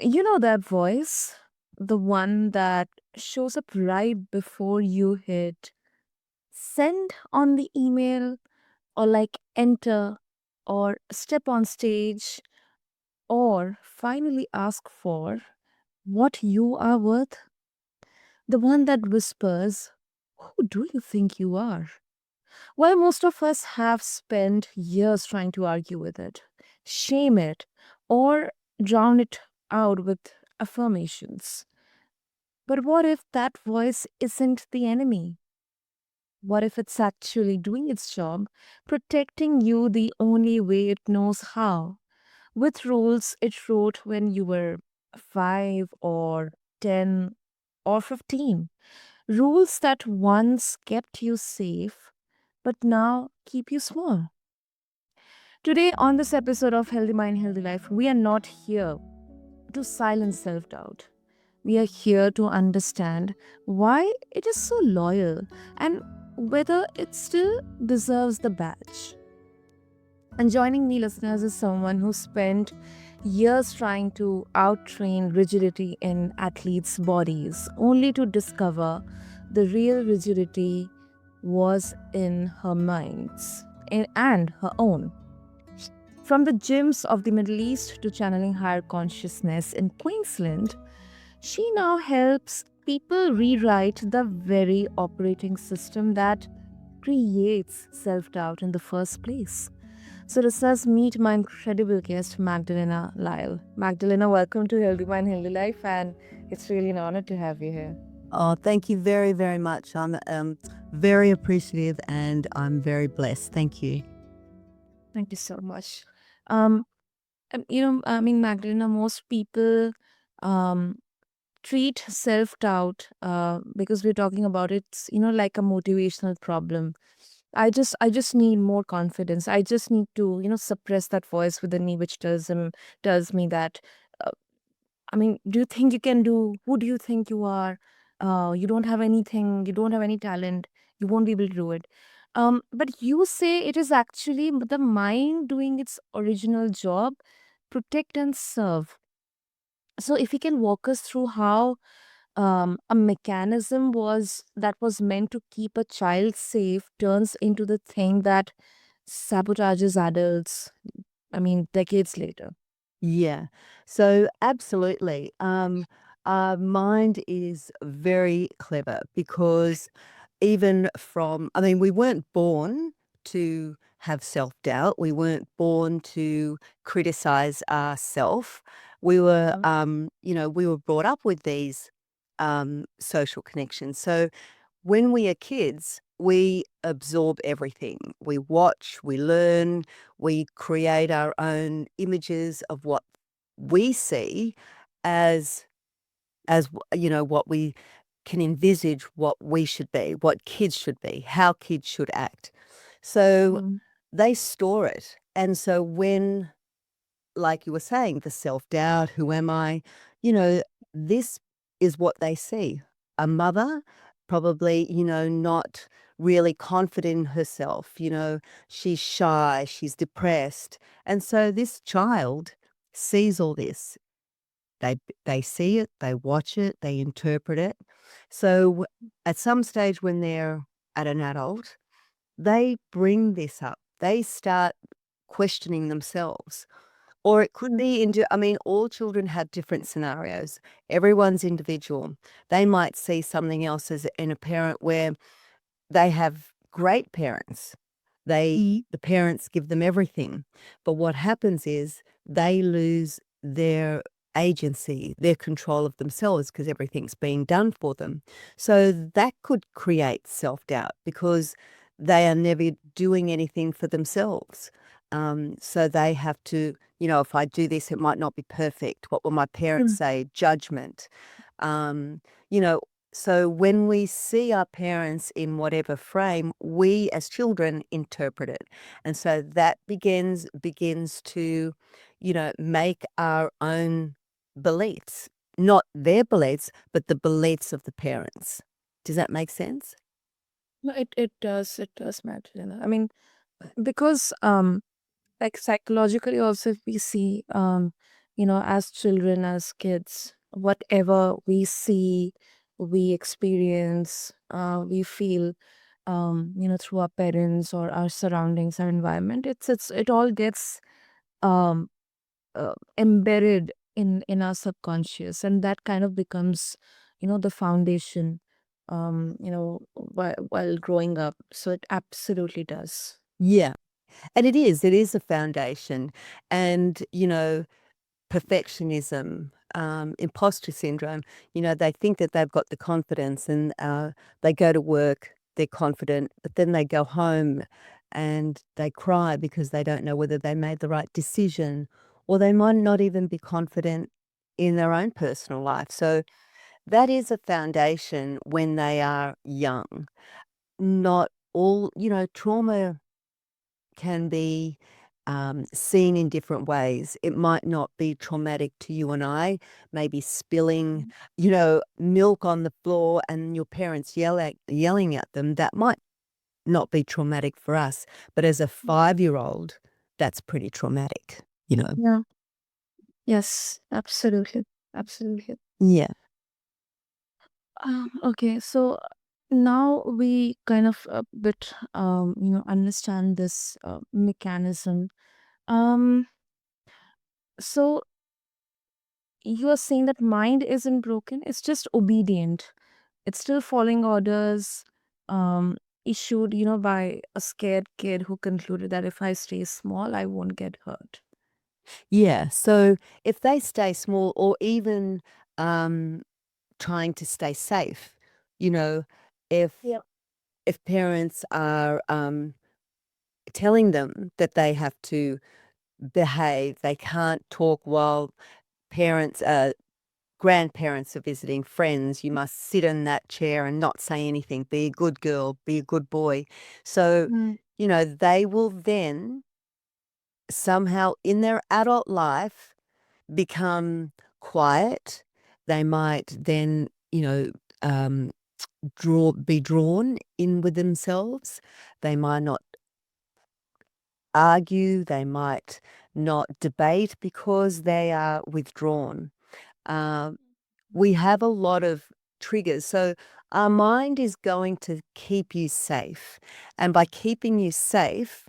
You know that voice? The one that shows up right before you hit send on the email or like enter or step on stage or finally ask for what you are worth. The one that whispers, "Who do you think you are?" While most of us have spent years trying to argue with it, shame it, or drown it out with affirmations. But what if that voice isn't the enemy? What if it's actually doing its job, protecting you the only way it knows how, with rules it wrote when you were 5 or 10 or 15? Rules that once kept you safe, but now keep you small. Today, on this episode of Healthy Mind, Healthy Life, we are not here to silence self doubt. We are here to understand why it is so loyal and whether it still deserves the badge. And joining me, listeners, is someone who spent years trying to outtrain rigidity in athletes' bodies, only to discover the real rigidity was in her minds and her own. From the gyms of the Middle East to channeling higher consciousness in Queensland, she now helps people rewrite the very operating system that creates self doubt in the first place. So, let us meet my incredible guest, Magdalena Lyle. Magdalena, welcome to Healthy Mind, Healthy Life, and it's really an honor to have you here. Oh, thank you very, very much. I'm very appreciative and I'm very blessed. Thank you. Thank you so much. Um, I mean, Magdalena, most people um, treat self doubt because we're talking about it, like a motivational problem. I just need more confidence. I just need to, suppress that voice within me which tells me that uh, I mean, do you think you can do? Who do you think you are? You don't have anything, you don't have any talent, you won't be able to do it. But you say it is actually the mind doing its original job, protect and serve. So if you can walk us through how a mechanism was meant to keep a child safe turns into the thing that sabotages adults, I mean, decades later. Yeah. So absolutely. Our mind is very clever because even I mean, we weren't born to have self-doubt. We weren't born to criticize ourselves. We were brought up with these social connections. So when we are kids, we absorb everything. We watch, we learn, we create our own images of what we see as what we can envisage what we should be, what kids should be, how kids should act. So Mm. they store it. And so when, like you were saying, the self-doubt, who am I? You know, this is what they see. A mother probably, not really confident in herself, she's shy, she's depressed. And so this child sees all this. They see it, they watch it, they interpret it. So at some stage when they're at an adult, they bring this up. They start questioning themselves. Or it could be I mean, all children have different scenarios. Everyone's individual. They might see something else as in a parent where they have great parents. The parents give them everything. But what happens is they lose their agency, their control of themselves because everything's being done for them. So that could create self-doubt because they are never doing anything for themselves. So they have to, if I do this, it might not be perfect. What will my parents Mm. say? Judgment. Um, you know, so when we see our parents in whatever frame, we as children interpret it. And so that begins to, make our own beliefs, not their beliefs, but the beliefs of the parents. Does that make sense? No, it does matter. I mean, because like psychologically also if we see, as children, as kids, whatever we see, we experience, we feel, through our parents or our surroundings, our environment, it all gets um, embedded in our subconscious, and that kind of becomes, the foundation, while growing up. So it absolutely does. Yeah, and it is a foundation, and, perfectionism, imposter syndrome, they think that they've got the confidence and, they go to work, they're confident, but then they go home and they cry because they don't know whether they made the right decision, or they might not even be confident in their own personal life. So that is a foundation when they are young. Not all, trauma can be seen in different ways. It might not be traumatic to you and I, maybe spilling, milk on the floor and your parents yelling at them. That might not be traumatic for us, but as a 5-year-old, that's pretty traumatic, you know? Yeah. Yes, absolutely. Absolutely. Yeah. Okay, so now we kind of a bit, understand this mechanism. Um, so you are saying that mind isn't broken; it's just obedient. It's still following orders, um, issued, by a scared kid who concluded that if I stay small, I won't get hurt. Yeah. So if they stay small or even um, trying to stay safe, you know, if Yeah. if parents are telling them that they have to behave, they can't talk while parents grandparents are visiting friends, you must sit in that chair and not say anything, be a good girl, be a good boy. So, Mm, they will then somehow in their adult life become quiet. They might then, be drawn in with themselves. They might not argue, they might not debate because they are withdrawn. Um, we have a lot of triggers. So our mind is going to keep you safe. And by keeping you safe,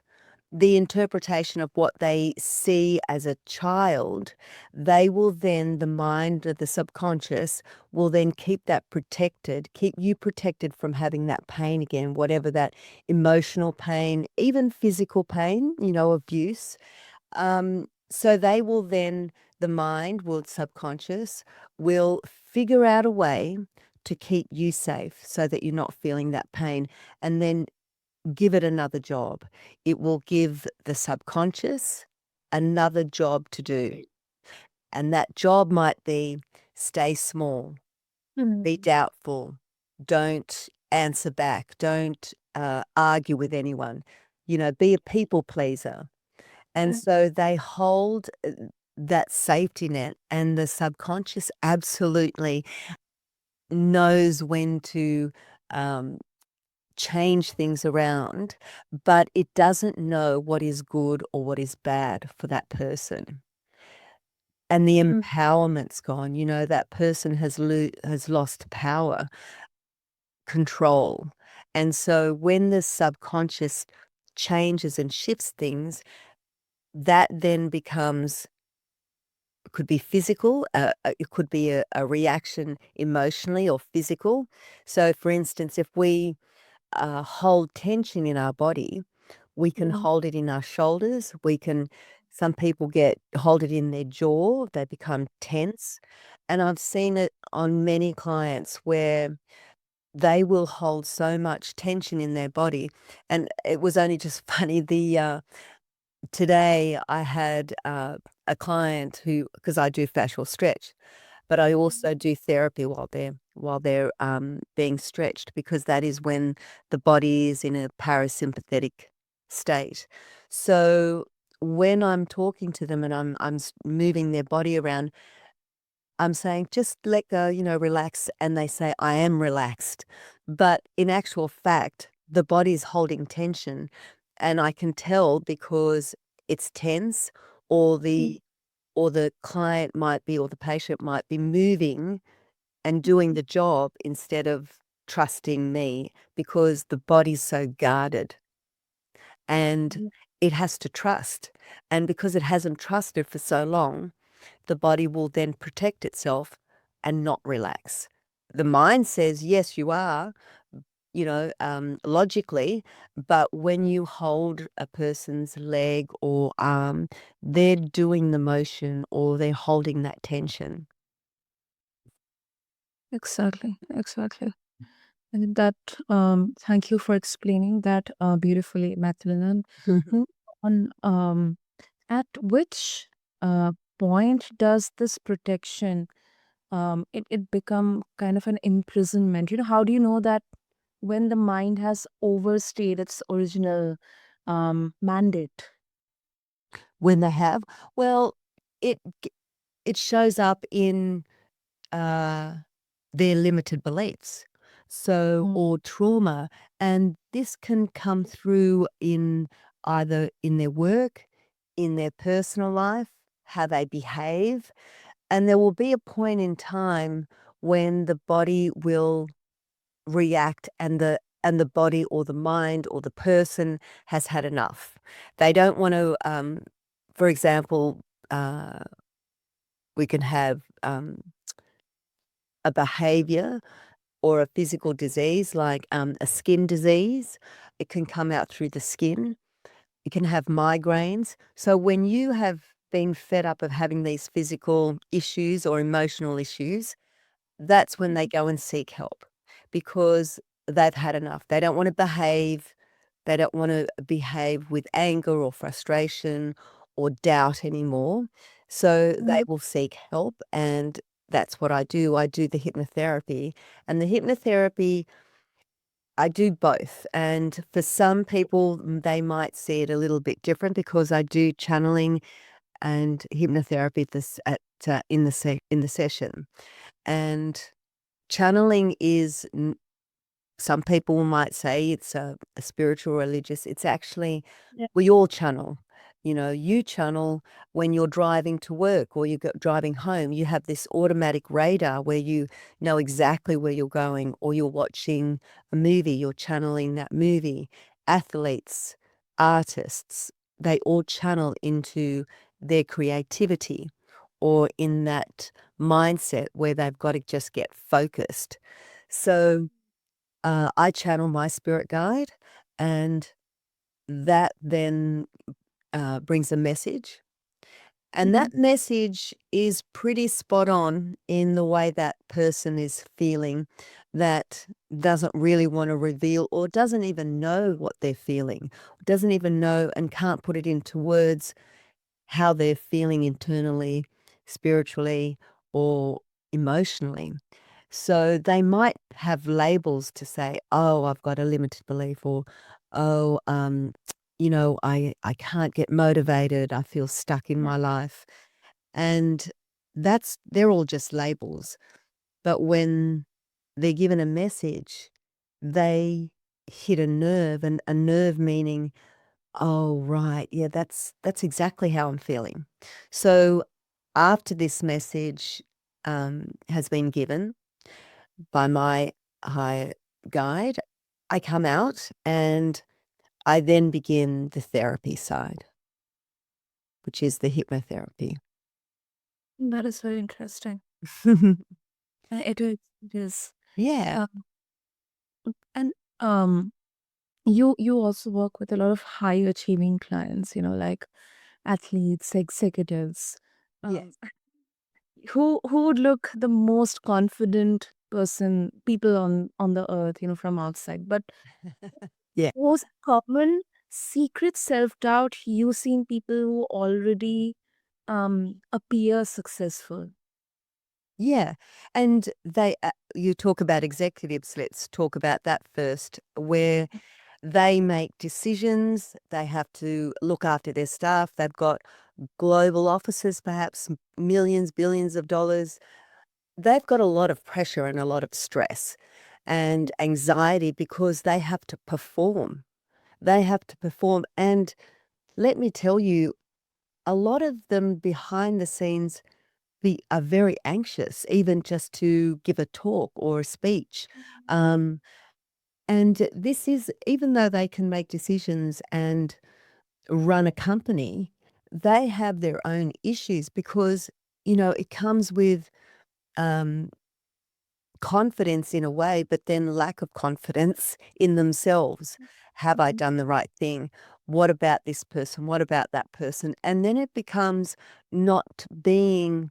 the interpretation of what they see as a child, they will then, the mind of the subconscious will then keep that protected, keep you protected from having that pain again, whatever that emotional pain, even physical pain, abuse. So they will then, the mind will, subconscious, will figure out a way to keep you safe so that you're not feeling that pain and then give it another job. It will give the subconscious another job to do. And that job might be stay small, mm, be doubtful, don't answer back, don't argue with anyone, be a people pleaser. And so they hold that safety net, and the subconscious absolutely knows when to um, change things around, but it doesn't know what is good or what is bad for that person. And the mm, empowerment's gone. That person has lost power, control. And so when the subconscious changes and shifts things, that then becomes could be physical, it could be a reaction emotionally or physical. So, for instance, if we hold tension in our body, we can mm, hold it in our shoulders. Some people hold it in their jaw, they become tense. And I've seen it on many clients where they will hold so much tension in their body. And it was only just funny, today I had a client who, because I do fascial stretch, but I also do therapy while they're being stretched, because that is when the body is in a parasympathetic state. So when I'm talking to them and I'm moving their body around, I'm saying, just let go, relax. And they say, I am relaxed. But in actual fact, the body's holding tension. And I can tell because it's tense, or mm, the or the client might be or the patient might be moving and doing the job instead of trusting me because the body's so guarded and Mhm. it has to trust. And because it hasn't trusted for so long, the body will then protect itself and not relax. The mind says, yes, you are, logically, but when you hold a person's leg or arm, they're doing the motion or they're holding that tension. Exactly, exactly. And that, thank you for explaining that beautifully, Magdalena. On at which point does this protection it become kind of an imprisonment? How do you know that when the mind has overstayed its original mandate? When they have, well, it it shows up in uh, their limited beliefs, so Mm. or trauma, and this can come through in either in their work, in their personal life, how they behave, and there will be a point in time when the body will react and the body or the mind or the person has had enough. They don't want to, for example, uh, we can have a behavior or a physical disease like a skin disease. It can come out through the skin. You can have migraines. So when you have been fed up of having these physical issues or emotional issues, that's when they go and seek help because they've had enough. They don't wanna behave. They don't wanna behave with anger or frustration or doubt anymore. So they Mm. will seek help, and that's what I do. I do the hypnotherapy, and the hypnotherapy I do both, and for some people, they might see it a little bit different because I do channeling and hypnotherapy this at in the session, and channeling is some people might say it's a spiritual religious. It's actually Yeah. we all channel. You channel when you're driving to work or you're driving home. You have this automatic radar where you know exactly where you're going, or you're watching a movie, you're channeling that movie. Athletes, artists, they all channel into their creativity or in that mindset where they've got to just get focused. So I channel my spirit guide, and that then brings a message. And Mhm. that message is pretty spot on in the way that person is feeling that doesn't really want to reveal or doesn't even know what they're feeling, doesn't even know and can't put it into words how they're feeling internally, spiritually, or emotionally. So they might have labels to say, "Oh, I've got a limited belief," or, "Oh, I can't get motivated. I feel stuck in Yeah. my life." And they're all just labels. But when they're given a message, they hit a nerve, and a nerve meaning, "Oh, right. Yeah, that's exactly how I'm feeling." So after this message has been given by my high guide, I come out and I then begin the therapy side, which is the hypnotherapy. That is very interesting. It is. It is. Yeah. Um, and you also work with a lot of high achieving clients. Like athletes, executives. Um, Yes. who would look the most confident people on the earth, from outside. But Yeah. most common secret self doubt you see in people who already appear successful. Yeah. And you talk about executives, let's talk about that first, where they make decisions, they have to look after their staff, they've got global offices, perhaps millions, billions of dollars. They've got a lot of pressure and a lot of stress and anxiety because they have to perform. They have to perform. And let me tell you, a lot of them behind the scenes are very anxious, even just to give a talk or a speech. Um, and this is, even though they can make decisions and run a company, they have their own issues because, it comes with um, confidence in a way, but then lack of confidence in themselves. Have I Mhm. done the right thing? What about this person? What about that person? And then it becomes not being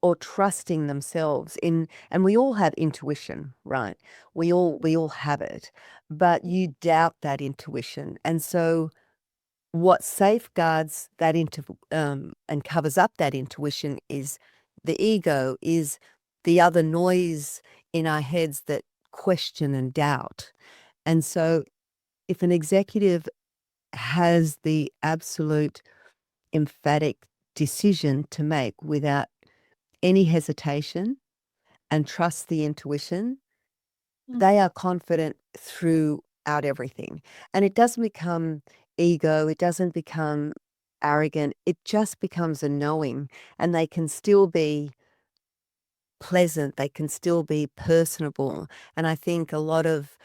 or trusting themselves in, and we all have intuition, right? We all have it, but you doubt that intuition. And so what safeguards that and covers up that intuition is the ego, is the other noise in our heads that question and doubt. And so if an executive has the absolute emphatic decision to make without any hesitation and trust the intuition, they are confident throughout everything. And it doesn't become ego, it doesn't become arrogant, it just becomes a knowing. And they can still be pleasant, they can still be personable. And I think a lot of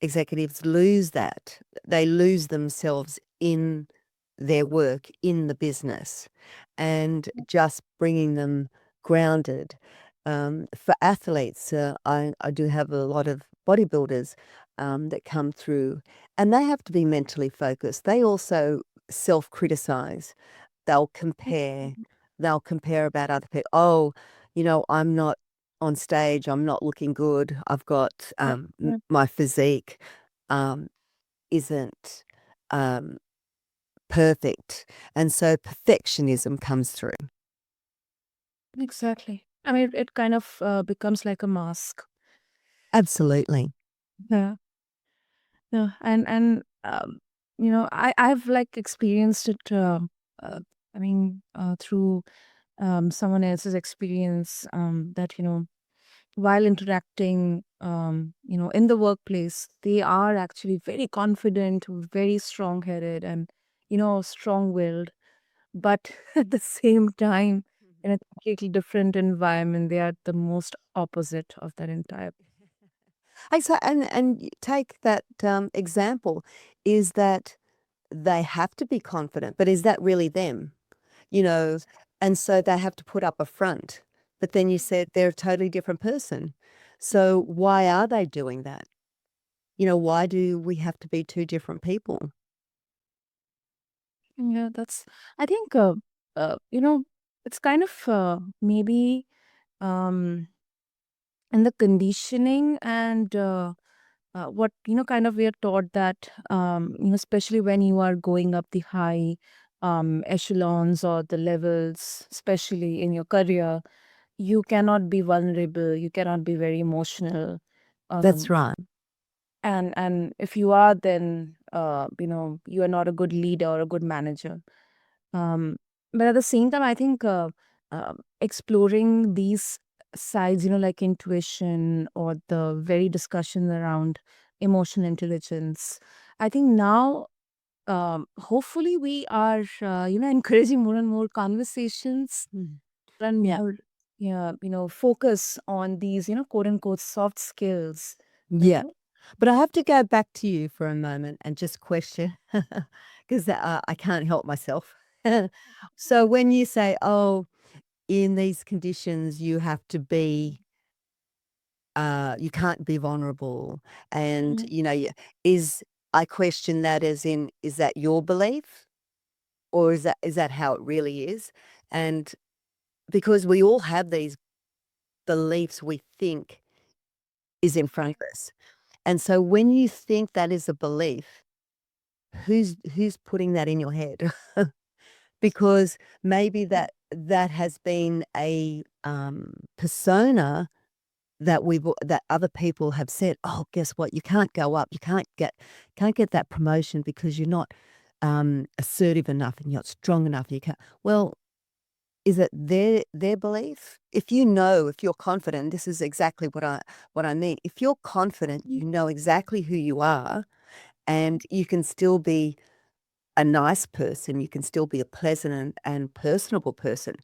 executives lose that. They lose themselves in their work, in the business, and just bringing them grounded. For athletes, I do have a lot of bodybuilders that come through, and they have to be mentally focused. They also self criticize. They'll compare. They'll compare about other people. Oh, I'm not on stage. I'm not looking good. I've got Yeah, yeah, my physique um, isn't um, perfect, and so perfectionism comes through. exactly. I mean, it kind of becomes like a mask. Absolutely. Yeah, yeah, I've like experienced it. Uh, I mean, through someone else's experience. That while interacting, in the workplace, they are actually very confident, very strong-headed, and strong-willed. But at the same time, in a completely different environment, they are the most opposite of that entire. And take that example. Is that they have to be confident, but is that really them? You know, and so they have to put up a front. But then you said they're a totally different person. So why are they doing that? Why do we have to be two different people? Yeah, that's. I think. Uh, you know, it's kind of maybe um in the conditioning and what kind of we are taught that especially when you are going up the high echelons or the levels, especially in your career, you cannot be vulnerable, you cannot be very emotional, That's um, right. and if you are, then you are not a good leader or a good manager. um, but at the same time, I think exploring these sides, like intuition or the very discussion around emotional intelligence, I think now, hopefully, we are, encouraging more and more conversations Mm. and Yeah. more, yeah, focus on these, quote unquote, soft skills. You Yeah. know? But I have to go back to you for a moment and just question because I can't help myself. So when you say, oh, in these conditions, you can't be vulnerable. And, Mhm. is, I question that as in, is that your belief or is that how it really is? And because we all have these beliefs we think is in front of us. And so when you think that is a belief, who's putting that in your head? Because maybe that has been a persona that other people have said, "Oh, guess what? You can't go up. You can't get that promotion because you're not assertive enough and you're not strong enough. You can't." Well, is it their belief? If you're confident, this is exactly what I mean. If you're confident, you know exactly who you are, and you can still be a nice person, you can still be a pleasant and personable person,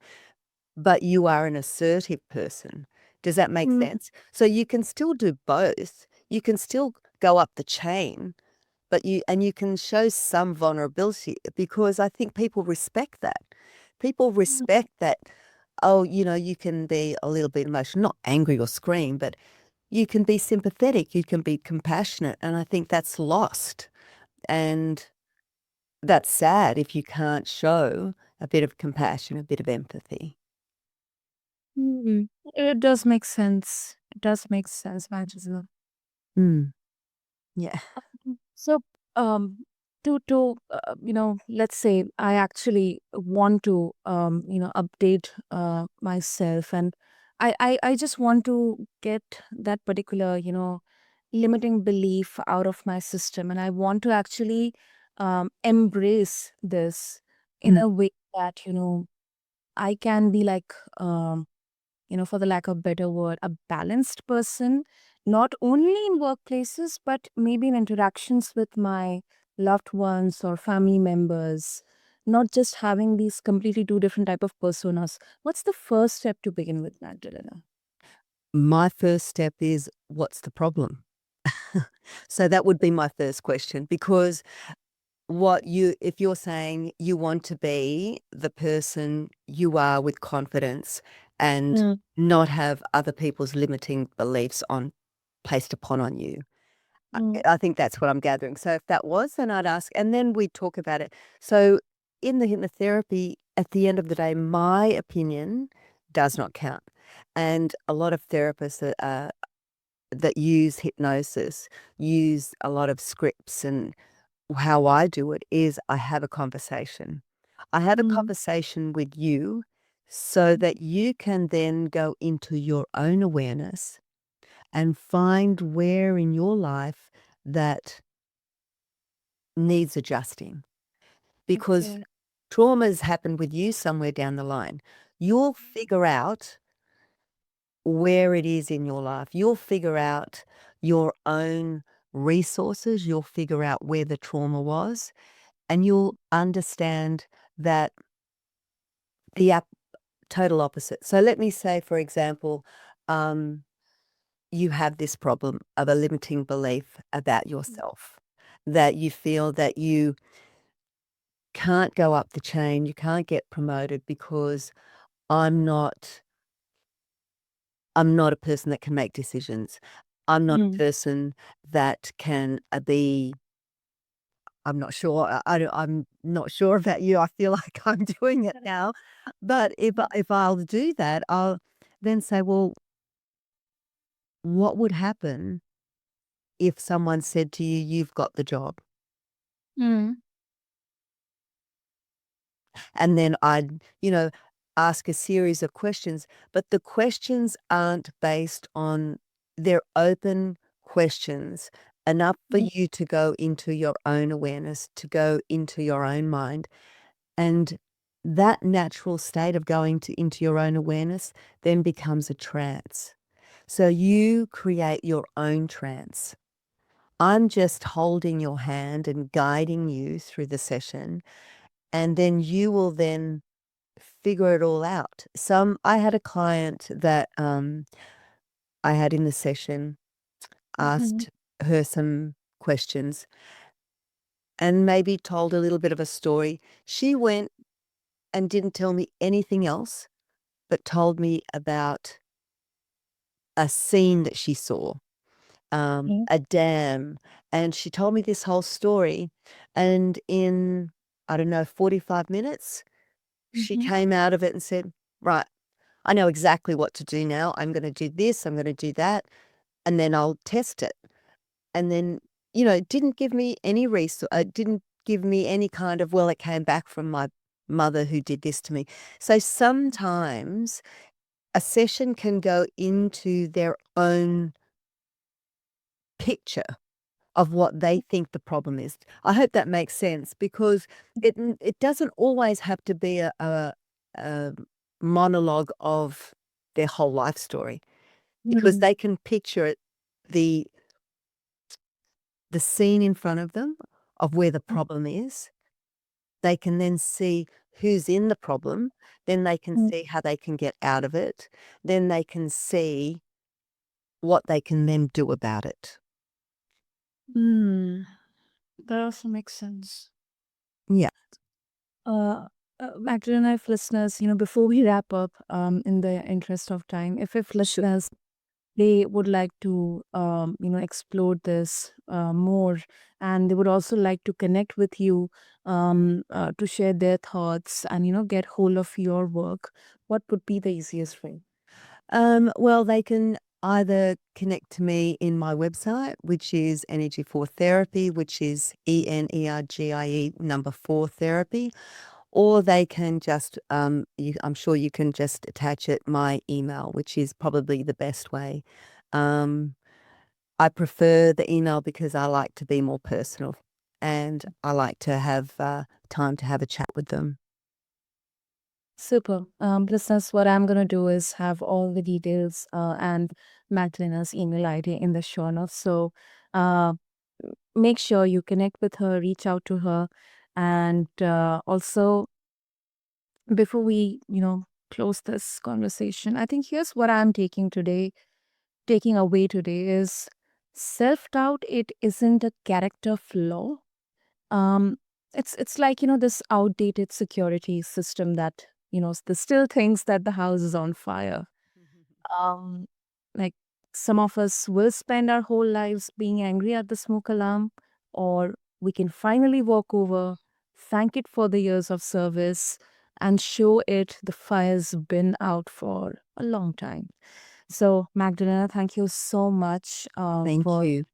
but you are an assertive person. Does that make Mm, sense? So you can still do both. You can still go up the chain, but you can show some vulnerability because I think people respect that. People mm, respect that, oh, you can be a little bit emotional, not angry or scream, but you can be sympathetic, you can be compassionate, and I think that's lost. And that's sad if you can't show a bit of compassion, a bit of empathy. mm. It does make sense. It does make sense, Magdalena. Mm, yeah. So, let's say I actually want to, update myself, and I just want to get that particular, limiting belief out of my system, and I want to actually embrace this in Mm. a way that, I can be like, for the lack of better word, a balanced person, not only in workplaces, but maybe in interactions with my loved ones or family members, not just having these completely two different type of personas. What's the first step to begin with, Magdalena? My first step is, what's the problem? So that would be my first question because if you're saying you want to be the person you are with confidence and Mm, not have other people's limiting beliefs placed upon on you. mm, I think that's what I'm gathering. So if that was, then I'd ask, and then we'd talk about it. So in the hypnotherapy, at the end of the day, my opinion does not count. And a lot of therapists that use hypnosis use a lot of scripts, and how I do it is I have a conversation. I have a mm, conversation with you so that you can then go into your own awareness and find where in your life that needs adjusting. Because okay. traumas happen with you somewhere down the line. You'll figure out where it is in your life. You'll figure out your own resources. You'll figure out where the trauma was, and you'll understand that the total opposite. So let me say, for example, um, you have this problem of a limiting belief about yourself, that you feel that you can't go up the chain, you can't get promoted because I'm not I'm not a person that can make decisions. I'm not a Mm, person that can be I'm not sure. I'm not sure about you. I feel like I'm doing it now. But if I'll do that, I'll then say, well, what would happen if someone said to you, you've got the job? mm, And then I'd, ask a series of questions, but the questions aren't based on they're open questions enough for mm, you to go into your own awareness, to go into your own mind. And that natural state of going into your own awareness then becomes a trance. So you create your own trance. I'm just holding your hand and guiding you through the session, and then you will then figure it all out. I had a client that I had in the session, mhm, asked her some questions and maybe told a little bit of a story. She went and didn't tell me anything else, but told me about a scene that she saw, mm, a dam, and she told me this whole story, and in, I don't know, 45 minutes, she mhm, came out of it and said, "Right, I know exactly what to do now. I'm gonna do this, I'm gonna do that, and then I'll test it." And then, it didn't give me any didn't give me any kind of, "Well, it came back from my mother who did this to me." So sometimes a session can go into their own picture of what they think the problem is. I hope that makes sense because it doesn't always have to be a monologue of their whole life story, because mm, they can picture it, the the scene in front of them of where the problem is, they can then see who's in the problem, then they can Mm. see how they can get out of it, then they can see what they can then do about it. Hmm. That also makes sense. Yeah, Uh, Magdalena, if listeners, before we wrap up, in the interest of time, if sure. listeners they would like to, explore this more, and they would also like to connect with you, to share their thoughts and get hold of your work, what would be the easiest way? Well, they can either connect to me in my website, which is Energy for Therapy, which is ENERGIE number 4 therapy, or they can just, I'm sure you can just attach it my email, which is probably the best way. Um, I prefer the email because I like to be more personal and I like to have time to have a chat with them. Super. Listeners, what I'm going to do is have all the details and Magdalena's email ID in the show notes. So uh, make sure you connect with her, reach out to her. And also, before we, close this conversation, I think here's what I'm taking away today is self-doubt. It isn't a character flaw. Um, it's like, this outdated security system that, still thinks that the house is on fire. Um, like some of us will spend our whole lives being angry at the smoke alarm, or we can finally walk over, thank it for the years of service, and show it the fire's been out for a long time. So, Magdalena, thank you so much Thank for you.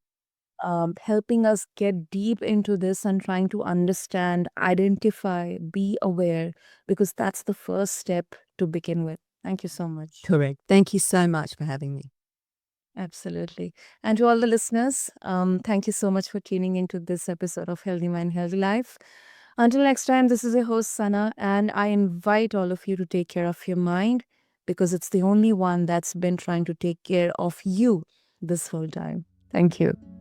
helping us get deep into this and trying to understand, identify, be aware, because that's the first step to begin with. Thank you so much. Correct. Thank you so much for having me. Absolutely. And to all the listeners, thank you so much for tuning into this episode of Healthy Mind, Healthy Life. Until next time, this is your host, Sana, and I invite all of you to take care of your mind because it's the only one that's been trying to take care of you this whole time. Thank you.